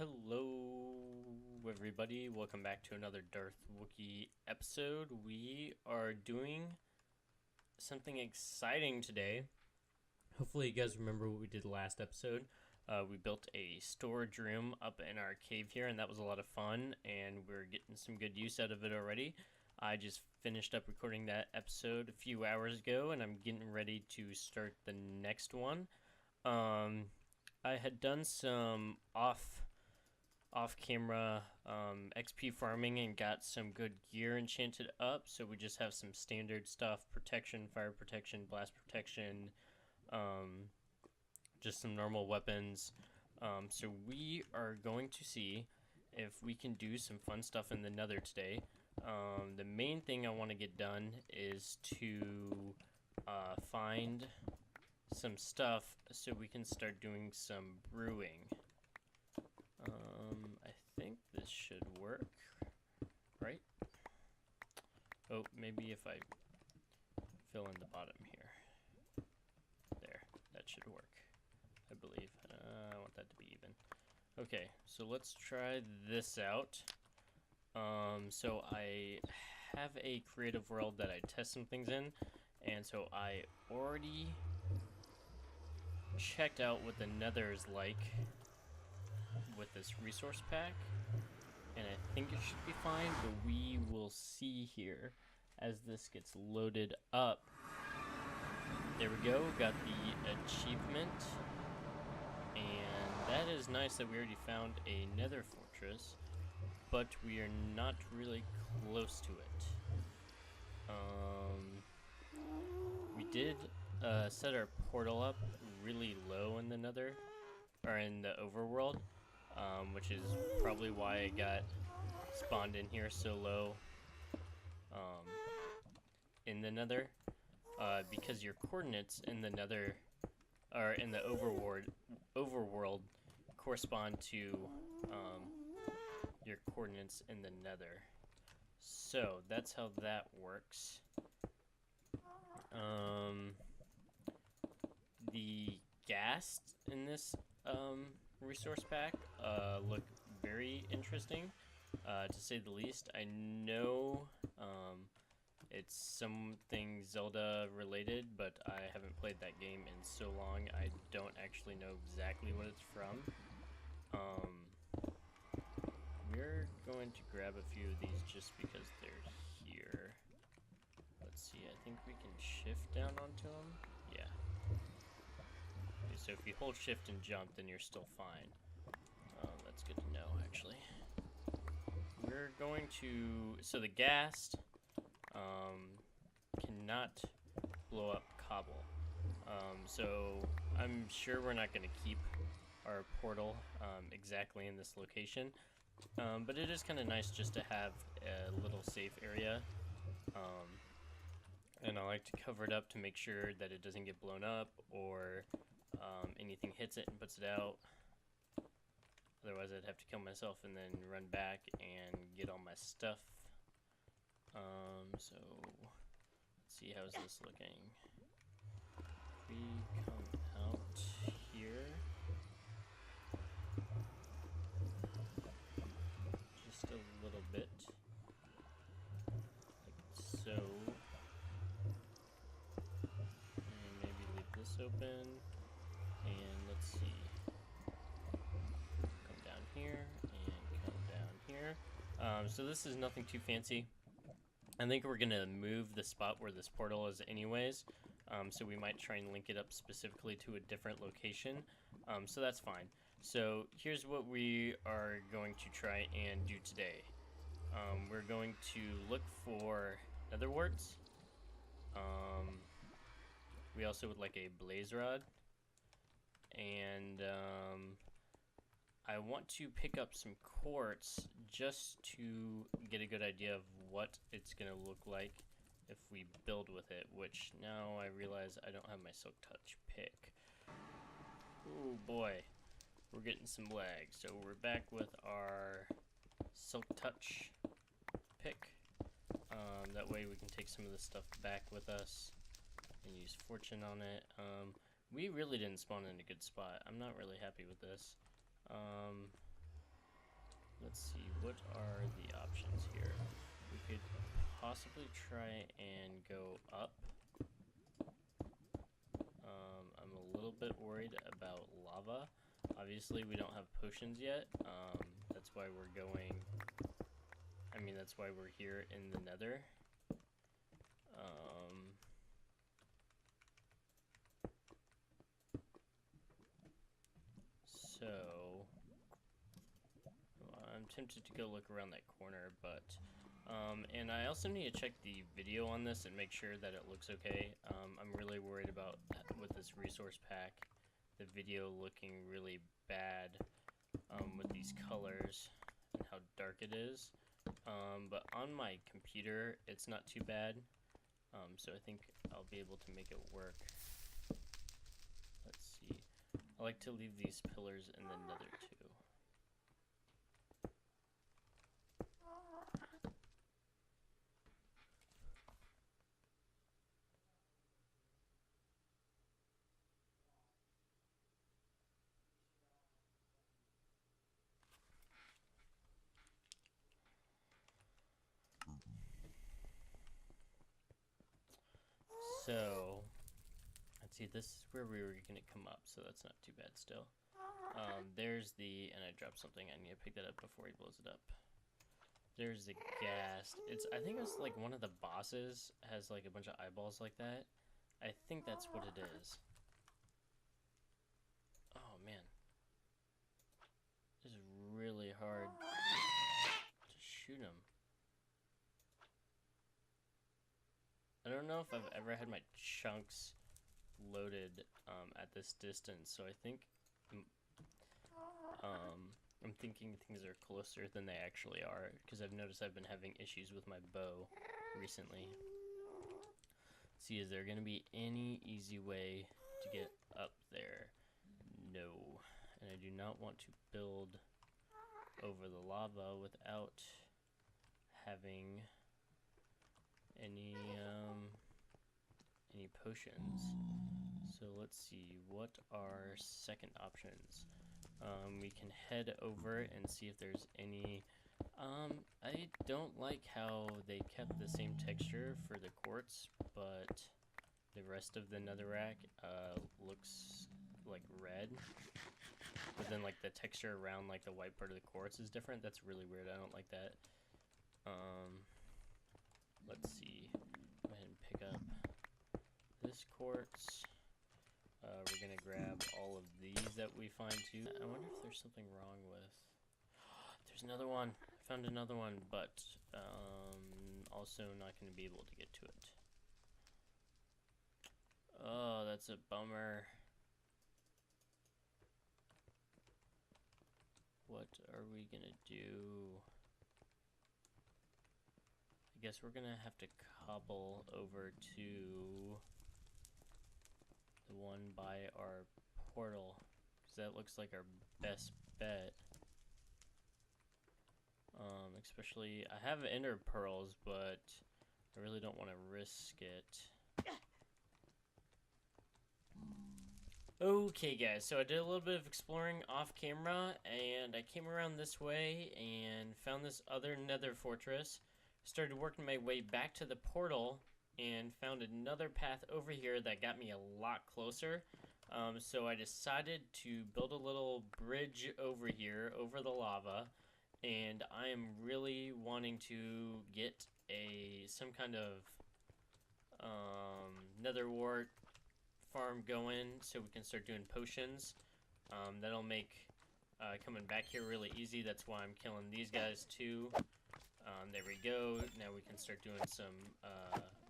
Hello, everybody. Welcome back to another DarthWookie episode. We are doing something exciting today. Hopefully, you guys remember what we did last episode. We built a storage room up in our cave here, and that was a lot of fun, and we're getting some good use out of it already. I just finished up recording that episode a few hours ago, and I'm getting ready to start the next one. I had done some off-camera XP farming and got some good gear enchanted up, so we just have some standard stuff: protection, fire protection, blast protection, just some normal weapons. So we are going to see if we can do some fun stuff in the Nether today. The main thing I want to get done is to find some stuff so we can start doing some brewing. I think this should work, right? Oh, maybe if I fill in the bottom here. There, that should work, I believe. I want that to be even. Okay, so let's try this out. So I have a creative world that I test some things in, and so I already checked out what the Nether is like with this resource pack, and I think it should be fine, but we will see here as this gets loaded up. There we go, got the achievement, and that is nice that we already found a Nether fortress, but we are not really close to it. We did set our portal up really low in the Nether, or in the overworld, which is probably why it got spawned in here so low in the Nether, because your coordinates in the Nether, or in the overworld, correspond to your coordinates in the Nether. So that's how that works. The ghasts in this resource pack look very interesting, to say the least. I know it's something Zelda related, but I haven't played that game in so long I don't actually know exactly what it's from. We're going to grab a few of these just because they're here. Let's see, I think we can shift down onto them. Yeah. Okay, so if you hold shift and jump, then you're still fine. That's good to know, actually. We're going to... So the ghast cannot blow up cobble. So I'm sure we're not going to keep our portal exactly in this location. But it is kind of nice just to have a little safe area. And I like to cover it up to make sure that it doesn't get blown up or anything hits it and puts it out. Otherwise I'd have to kill myself and then run back and get all my stuff. So let's see, how's this looking? We come out here. Just a little bit. Like so. And maybe leave this open. And let's see. Come down here and come down here. So this is nothing too fancy. I think we're gonna move the spot where this portal is anyways. So we might try and link it up specifically to a different location. So that's fine. So here's what we are going to try and do today. We're going to look for nether warts. We also would like a blaze rod. And I want to pick up some quartz just to get a good idea of what it's going to look like if we build with it, which now I realize I don't have my silk touch pick. Oh boy, we're getting some lag. So we're back with our silk touch pick. That way we can take some of this stuff back with us and use fortune on it. We really didn't spawn in a good spot. I'm not really happy with this. let's see, what are the options here? We could possibly try and go up. I'm a little bit worried about lava. Obviously, we don't have potions yet. That's why we're going... I mean, that's why we're here in the Nether. So... I'm tempted to go look around that corner, but... and I also need to check the video on this and make sure that it looks okay. I'm really worried about, with this resource pack, the video looking really bad with these colors and how dark it is. But on my computer, it's not too bad. So I think I'll be able to make it work. Let's see. I like to leave these pillars in the Nether too. So, let's see, this is where we were going to come up, so that's not too bad still. There's the, and I dropped something, I need to pick that up before he blows it up. There's the ghast. I think it's like one of the bosses has like a bunch of eyeballs like that. I think that's what it is. Oh man. This is really hard to shoot him. I don't know if I've ever had my chunks loaded at this distance, so I think I'm thinking things are closer than they actually are, because I've noticed I've been having issues with my bow recently. Let's see, is there going to be any easy way to get up there? No. And I do not want to build over the lava without having any potions. So let's see, what are second options? We can head over and see if there's any... I don't like how they kept the same texture for the quartz, but the rest of the netherrack looks like red. But then like the texture around like the white part of the quartz is different. That's really weird. I don't like that. Let's see. Go ahead and pick up this quartz. We're gonna grab all of these that we find too. I wonder if there's something wrong with... There's another one. I found another one, but also not gonna be able to get to it. Oh, that's a bummer. What are we gonna do? I guess we're gonna have to cobble over to the one by our portal, because that looks like our best bet. Especially, I have ender pearls, but I really don't want to risk it. Okay guys, so I did a little bit of exploring off camera, and I came around this way and found this other nether fortress. Started working my way back to the portal and found another path over here that got me a lot closer. So I decided to build a little bridge over here, over the lava, and I am really wanting to get some kind of nether wart farm going so we can start doing potions. That'll make coming back here really easy. That's why I'm killing these guys too. There we go. Now we can start doing some,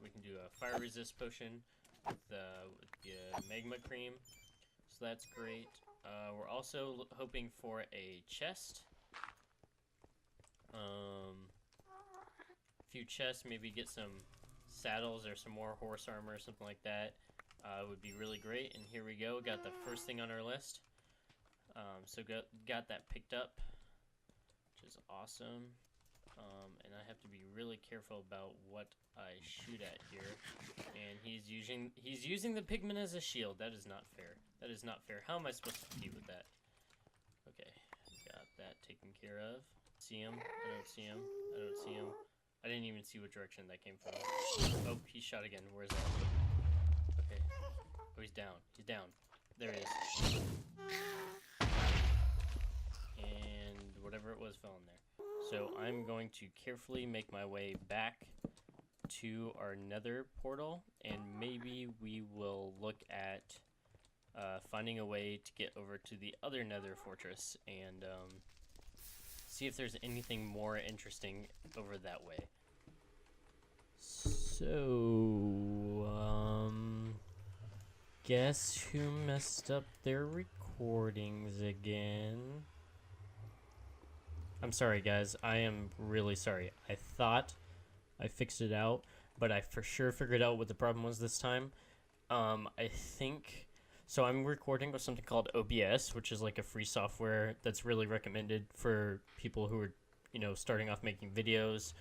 we can do a fire resist potion with the magma cream. So that's great. We're also hoping for a chest. A few chests, maybe get some saddles or some more horse armor or something like that. Would be really great. And here we go. Got the first thing on our list. So got that picked up, which is awesome. And I have to be really careful about what I shoot at here. And he's using the pigment as a shield. That is not fair. That is not fair. How am I supposed to compete with that? Okay, got that taken care of. see him. I don't see him. I don't see him. I didn't even see what direction that came from. Oh, he shot again. Where's that? Okay. Oh, he's down. He's down. There he is. And whatever it was fell in there. So I'm going to carefully make my way back to our Nether portal, and maybe we will look at finding a way to get over to the other Nether fortress and see if there's anything more interesting over that way. So, guess who messed up their recordings again? I'm sorry, guys. I am really sorry. I thought I fixed it out, but I for sure figured out what the problem was this time. I think... So I'm recording with something called OBS, which is like a free software that's really recommended for people who are, you know, starting off making videos.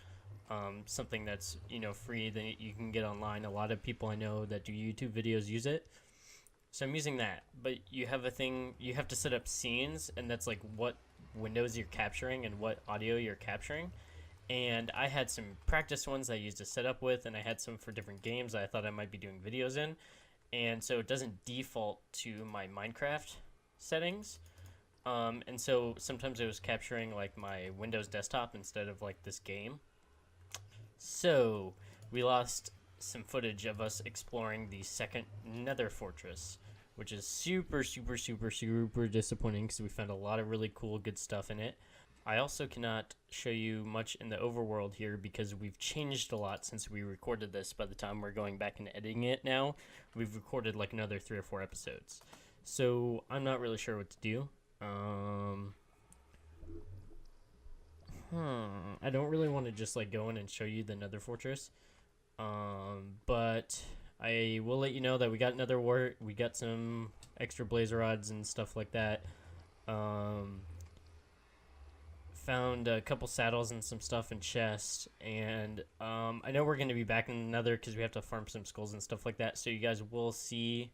Something that's, you know, free that you can get online. A lot of people I know that do YouTube videos use it. So I'm using that, but you have a thing, you have to set up scenes, and that's like what windows you're capturing and what audio you're capturing. And I had some practice ones I used to set up with, and I had some for different games I thought I might be doing videos in. And so it doesn't default to my Minecraft settings. And so sometimes it was capturing like my Windows desktop instead of like this game. So we lost some footage of us exploring the second Nether fortress, which is super disappointing because we found a lot of really cool, good stuff in it. I also cannot show you much in the overworld here because we've changed a lot since we recorded this. By the time we're going back and editing it now, we've recorded like another 3 or 4 episodes. So I'm not really sure what to do. I don't really want to just like go in and show you the Nether fortress. But I will let you know that we got another we got some extra blaze rods and stuff like that. Found a couple saddles and some stuff in chests, and I know we're going to be back in the Nether because we have to farm some skulls and stuff like that, so you guys will see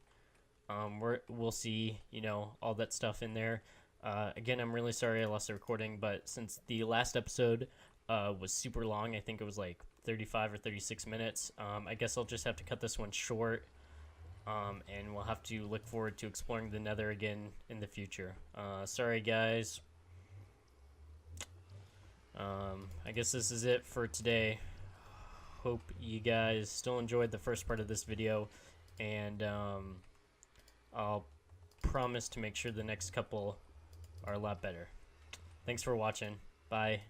we'll see, you know, all that stuff in there. Again, I'm really sorry I lost the recording, but since the last episode was super long, I think it was like 35 or 36 minutes, I guess I'll just have to cut this one short, and we'll have to look forward to exploring the Nether again in the future. Sorry guys. I guess this is it for today. Hope you guys still enjoyed the first part of this video, and I'll promise to make sure the next couple are a lot better. Thanks for watching. Bye.